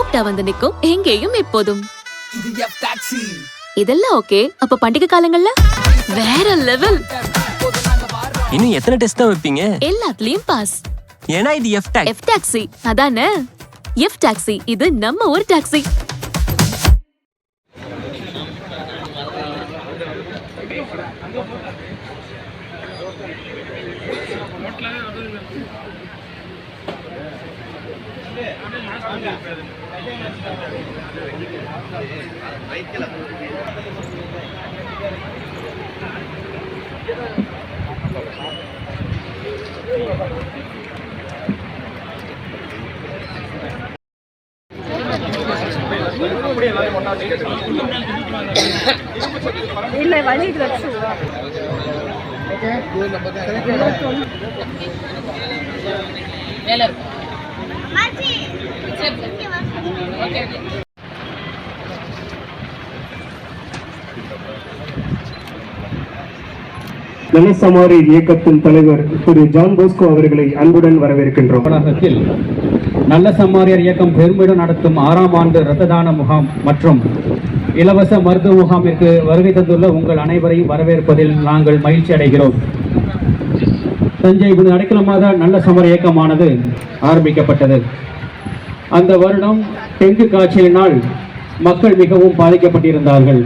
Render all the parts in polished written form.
கரெக்டா வந்து நிக்கும் எங்கேயும் எப்போதும். இதெல்லாம் ஓகே. அப்ப பண்டிகை காலங்கள்ல வேற லெவல். இன்னும் எத்தனை டெஸ்ட் தான் வைப்பீங்க? எல்லாத்துலயும் பாஸ். ஏன்னா இது எஃப் டாக்ஸி. அதானே எஃப் டாக்ஸி. இது நம்ம ஒரு டாக்ஸி. இல்லை வழி நல்ல சமாரி இயக்கத்தின் தலைவர் திரு ஜான் போஸ்கோ அவர்களை அன்புடன் வரவேற்கின்றோம். வளாகத்தில் நல்ல சமாரியர் இயக்கம் பெருமையுடன் நடத்தும் 6ஆம் ஆண்டு இரத்த தான முகாம் மற்றும் இலவச மருத்துவ முகாமிற்கு வருகை தந்துள்ள உங்கள் அனைவரையும் வரவேற்பதில் நாங்கள் மகிழ்ச்சி அடைகிறோம். தஞ்சை அடைக்கலம் மாத நல்ல சமர இயக்கமானது ஆரம்பிக்கப்பட்டது. அந்த வருடம் டெங்கு காய்ச்சலினால் மக்கள் மிகவும் பாதிக்கப்பட்டிருந்தார்கள்.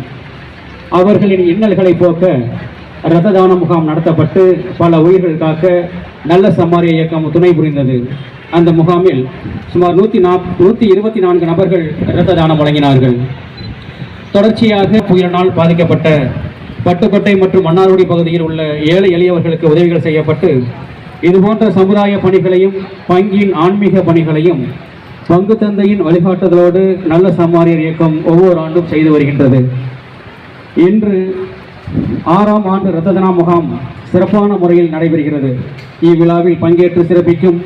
அவர்களின் இன்னல்களை போக்க இரத்த தான முகாம் நடத்தப்பட்டு பல உயிர்கள் காக்க நல்ல சமாரிய இயக்கம் துணை புரிந்தது. அந்த முகாமில் சுமார் 124 நபர்கள் இரத்த தானம் வழங்கினார்கள். தொடர்ச்சியாக புயலினால் பாதிக்கப்பட்ட பட்டுக்கோட்டை மற்றும் மன்னார்குடி பகுதியில் உள்ள ஏழை எளியவர்களுக்கு உதவிகள் செய்யப்பட்டு இதுபோன்ற சமுதாய பணிகளையும் வங்கியின் ஆன்மீக பணிகளையும் பங்கு தந்தையின் வழிகாட்டுதலோடு நல்ல சமாரியர் இயக்கம் ஒவ்வொரு ஆண்டும் செய்து வருகின்றது. இன்று 6ஆம் ஆண்டு இரத்த தான முகாம் சிறப்பான முறையில் நடைபெறுகிறது. இவ்விழாவில் பங்கேற்று சிறப்பிக்கும்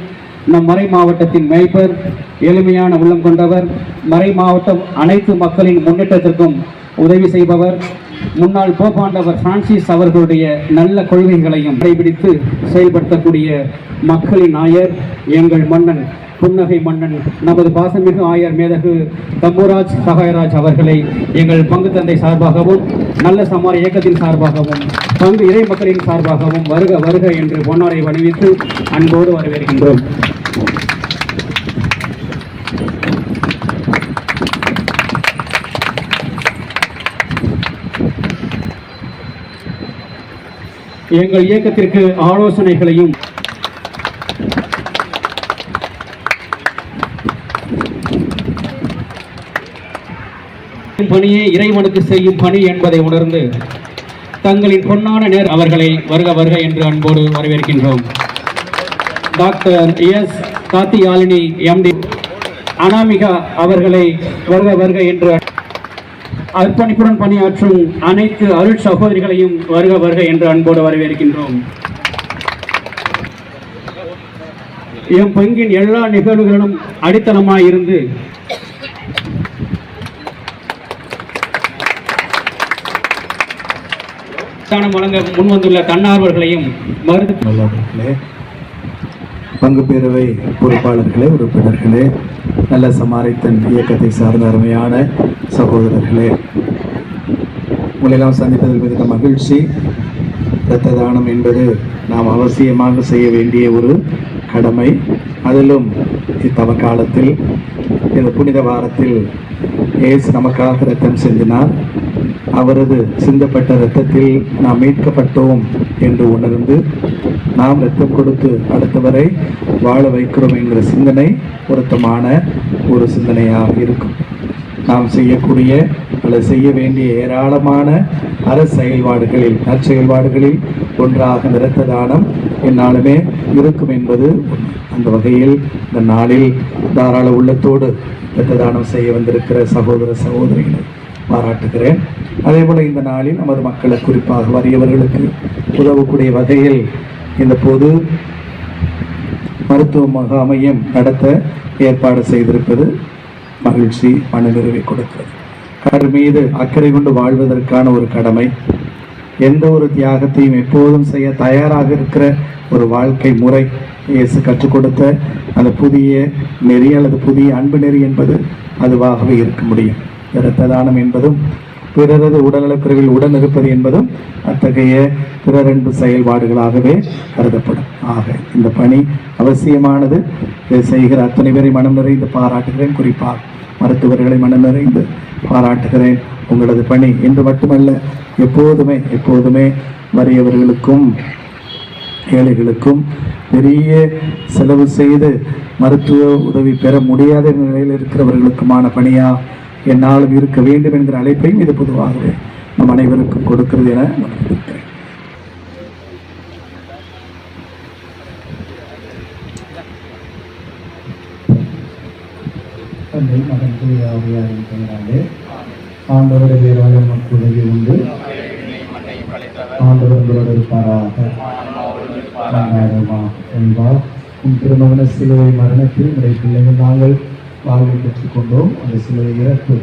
நம் மறை மாவட்டத்தின் மேய்ப்பர், எளிமையான உள்ளம் கொண்டவர், மறை மாவட்டம் அனைத்து மக்களின் முன்னேற்றத்திற்கும் உதவி செய்பவர், முன்னாள் போப்பாண்டவர் பிரான்சிஸ் அவர்களுடைய நல்ல கொள்கைகளையும் கடைபிடித்து செயல்படுத்தக்கூடிய மக்களின் ஆயர், எங்கள் மன்னன், புன்னகை மன்னன், நமது பாசமிகு ஆயர் மேதகு தம்புராஜ் சகாயராஜ் அவர்களை எங்கள் பங்கு தந்தை சார்பாகவும் நல்ல சமார இயக்கத்தின் சார்பாகவும் பங்கு இறை மக்களின் சார்பாகவும் வருக வருக என்று பொன்னாடை அணிவித்து அன்போடு வரவேற்கின்றோம். எங்கள் இயக்கத்திற்கு ஆலோசனைகளையும் பணியே இறைவனுக்கு செய்யும் பணி என்பதை உணர்ந்து தங்களின் பொன்னான நேர் அவர்களை வருக வருக என்று அன்போடு வரவேற்கின்றோம். டாக்டர் எஸ் காத்தியாலினி எம்டி அனாமிகா அவர்களை வருக வருக என்று அர்ப்பணிப்புடன் பணியாற்றும் அனைத்து அருள் சகோதரிகளையும் வருக வருக என்று அன்போடு வரவேற்கின்றோம். எம் பங்கின் எல்லா நிகழ்வுகளிலும் அடித்தளமாய் இருந்து தானம் வழங்க முன்வந்துள்ள தன்னார்வர்களையும் பங்கு பேரவை பொறுப்பாளர்களே, உறுப்பினர்களே, நல்ல சமாரித்தன் இயக்கத்தை சார்ந்த அருமையான சகோதரர்களே, உங்களெல்லாம் சந்திப்பதில் மிகுந்த மகிழ்ச்சி. இரத்த தானம் என்பது நாம் அவசியமாக செய்ய வேண்டிய ஒரு கடமை. அதிலும் இத்தவ காலத்தில் இந்த புனித வாரத்தில் இயேசு நமக்காக இரத்தம் சிந்தினார். அவரது சிந்தப்பட்ட இரத்தத்தில் நாம் மீட்கப்பட்டோம் என்று உணர்ந்து நாம் இரத்தம் கொடுத்து அடுத்தவரை வாழ வைக்கிறோம் என்கிற சிந்தனை பொருத்தமான ஒரு சிந்தனையாக இருக்கும். நாம் செய்யக்கூடிய அல்லது செய்ய வேண்டிய ஏராளமான செயல்பாடுகளில் நற்செயல்பாடுகளில் ஒன்றாக இரத்த தானம் எந்நாளுமே இருக்கும் என்பது அந்த வகையில் இந்த நாளில் தாராள உள்ளத்தோடு இரத்த தானம் செய்ய வந்திருக்கிற சகோதர சகோதரிகளை பாராட்டுகிறேன். அதே போல இந்த நாளில் நமது மக்களை குறிப்பாக வறியவர்களுக்கு உதவக்கூடிய வகையில் இந்த பொது மருத்துவ முகாமையும் நடத்த ஏற்பாடு செய்திருப்பது மகிழ்ச்சி, மனநிறைவை கொடுக்கிறது. கடவுள் மீது அக்கறை கொண்டு வாழ்வதற்கான ஒரு கடமை, எந்த ஒரு தியாகத்தையும் எப்போதும் செய்ய தயாராக இருக்கிற ஒரு வாழ்க்கை முறை இயேசு கற்றுக் கொடுத்த அந்த புதிய நெறி அல்லது புதிய அன்பு நெறி என்பது அதுவாகவே இருக்க முடியும். இரத்த தானம் என்பதும் பிறரது உடல்நலக்குறைவில் உடன் இருப்பது என்பதும் அத்தகைய பிறரன்பு செயல்பாடுகளாகவே கருதப்படும். ஆக இந்த பணி அவசியமானது. இதை செய்கிற அத்தனை பேரை மனம் நிறைந்து பாராட்டுகிறேன். குறிப்பாக மருத்துவர்களை மனம் நிறைந்து பாராட்டுகிறேன். உங்களது பணி இன்று மட்டுமல்ல, எப்போதுமே வறியவர்களுக்கும் ஏழைகளுக்கும் பெரிய செலவு செய்து மருத்துவ உதவி பெற முடியாத நிலையில் இருக்கிறவர்களுக்குமான பணியா என்னாலும் இருக்க வேண்டும் என்கிற அழைப்பையும் இது பொதுவாகவே நம் அனைவருக்கும் கொடுக்கிறது என நம்புகிறேன். ஆண்டவருடைய பேராக நமக்கு உதவி உண்டு. ஆண்டவர்களோடு இருப்பாராக. என்பார் உன் திருமகன சிலுவை மரணத்தில் உடைய பிள்ளைகள் நாங்கள் வாழ்வை பெற்றுக் கொண்டோம். அந்த சிலுவை இறப்பு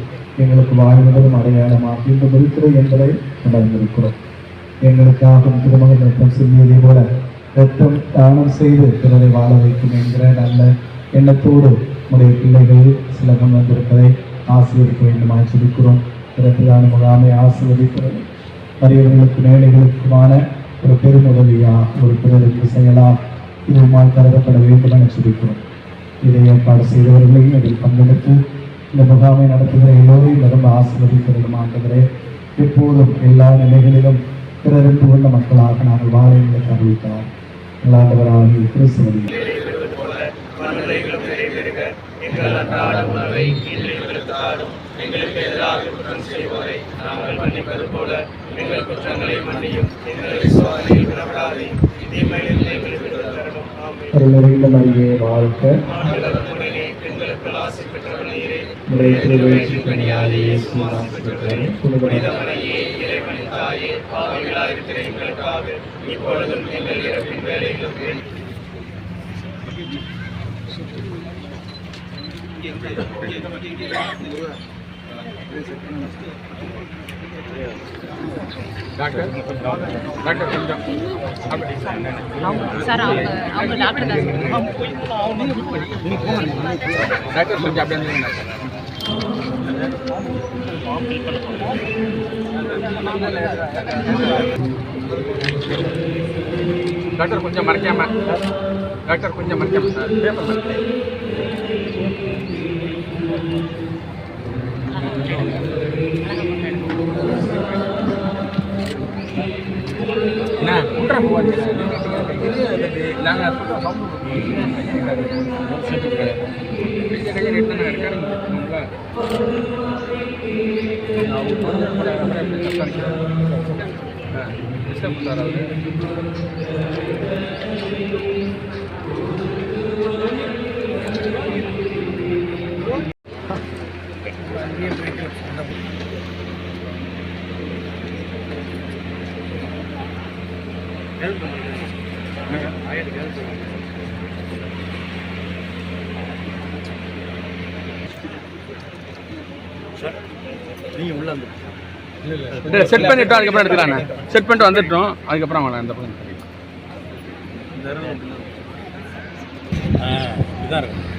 எங்களுக்கு வாழ்வதும் அடையாளமாக இந்த மறுக்கிறது என்பதை உணர்ந்திருக்கிறோம். எங்களுக்காக திருமகன் ரத்தம் சிந்தியதை போல ரத்தம் தானம் செய்து பிறரை வாழ வைக்கும் என்கிற நல்ல எண்ணத்தோடு உடைய பிள்ளைகள் சில முன் வந்திருப்பதை ஆசீர்வதிக்க வேண்டும் ஆசிரிக்கிறோம். இரத்த முகாமை ஆசீர்வதிக்கிறது வறியவர்களுக்கு ஏழைகளுக்குமான ஒரு பெருமுதவியா ஒரு பிறருக்கு செயலா இதுமால் கருதப்பட வேண்டும் என சொல்லிக்கிறோம். இதை ஏற்பாடு செய்தவர்களையும் இதில் பங்கெடுத்து இந்த முகாமை நடத்துகிற எல்லோரையும் ரொம்ப ஆசீர்வதிக்கிறோம். ஆண்டவரே, எப்போதும் எல்லா நிலைகளிலும் பிறருக்கு உள்ள மக்களாக நாங்கள் வாழ எங்களுக்கு அறிவித்தார். ஆண்டவராகிய கிறிஸ்துவின் எங்களுக்கு எதிராக குற்றம் செய்வோரை நாங்கள் மன்னிப்பது போல எங்கள் குற்றங்களை மன்னியும், எங்களை சோதனையில் விடப்படாதேயும், தீமையில் எங்களுக்கு விடுதலும். வாழ்க்கை எங்களுக்கு ஆசை பெற்றவனையே புனிதமனையே இறைவனின் தாயே பாவிகளாயிருக்கிற எங்களுக்காக இப்பொழுதும் எங்கள் இறப்பின் வேலைகளுக்கு டாக்டர் கொஞ்சம் சார் அவங்க டாக்டர் தான் டாக்டர் கொஞ்சம் அப்படியே டாக்டர் கொஞ்சம் மறைக்காம சார் பேப்பர் என்ன குன்ற போவாங்க நாங்கள் கையை எடுத்து இருக்காருங்க டிஸ்டர்ப் பண்ணுறாரு செட் பண்ணிட்டோம், அதுக்கப்புறம் எடுத்துக்கலாண்ணே. செட் பண்ணிட்டு வந்துட்டோம், அதுக்கப்புறம் வாங்க இந்த பக்கம் இதான் இருக்கும்.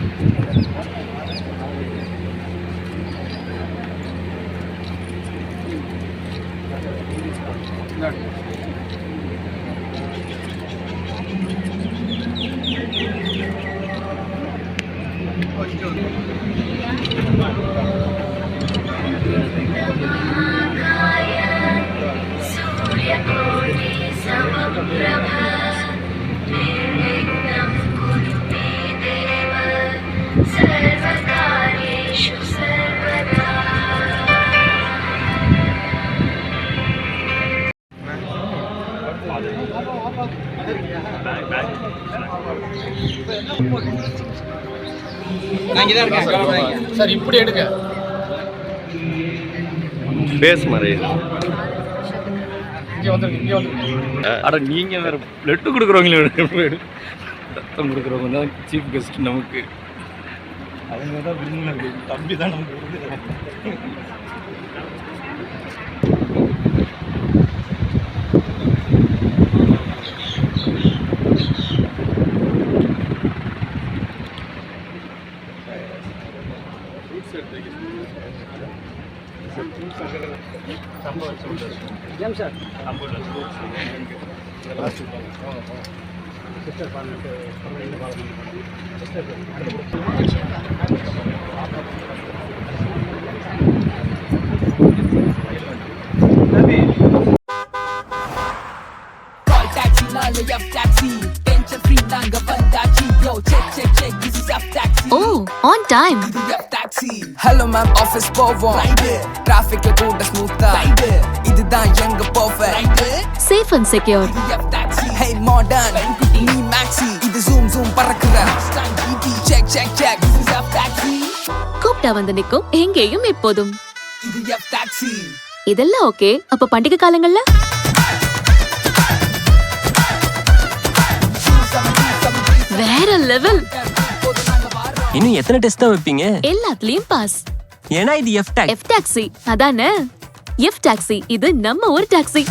சார் இப்படி எடுக்க பேஸ் மாதிரி அட நீங்க வேற லெட்டு கொடுக்குறவங்களே ரத்தம் கொடுக்குறவங்க தான் சீஃப் கெஸ்ட். நமக்கு அவங்க தான் விருந்தினர், தம்பி தான் நமக்கு விருந்தினர். Call taxi, nale F taxi. Tension free, nanga vandachi. Yo, check, this is F taxi. Oh on time. இது F taxi. Hello ma'am, office போவோம். Traffic கூட ஸ்மூத்தா. இதுதான் எங்க perfect. Safe and secure. இது F taxi. Hey modern, நீ maxi. இது zoom பறக்குற. Check, this is F taxi. கூப்பிட்டா வந்து நிக்கும் எங்கேயும் எப்போதும். இது F taxi. இதெல்லாம் ஓகே. அப்ப பண்டிகை காலங்கள்ல வேற லெவல். இன்னும் எத்தனை டெஸ்ட் தான் வைப்பீங்க? எல்லாத்துலயும் பாஸ். ஏன்னா இது எஃப் டாக்ஸ். எஃப் டாக்ஸி அதானே. எஃப் டாக்ஸி இது நம்ம ஒரு டாக்ஸி.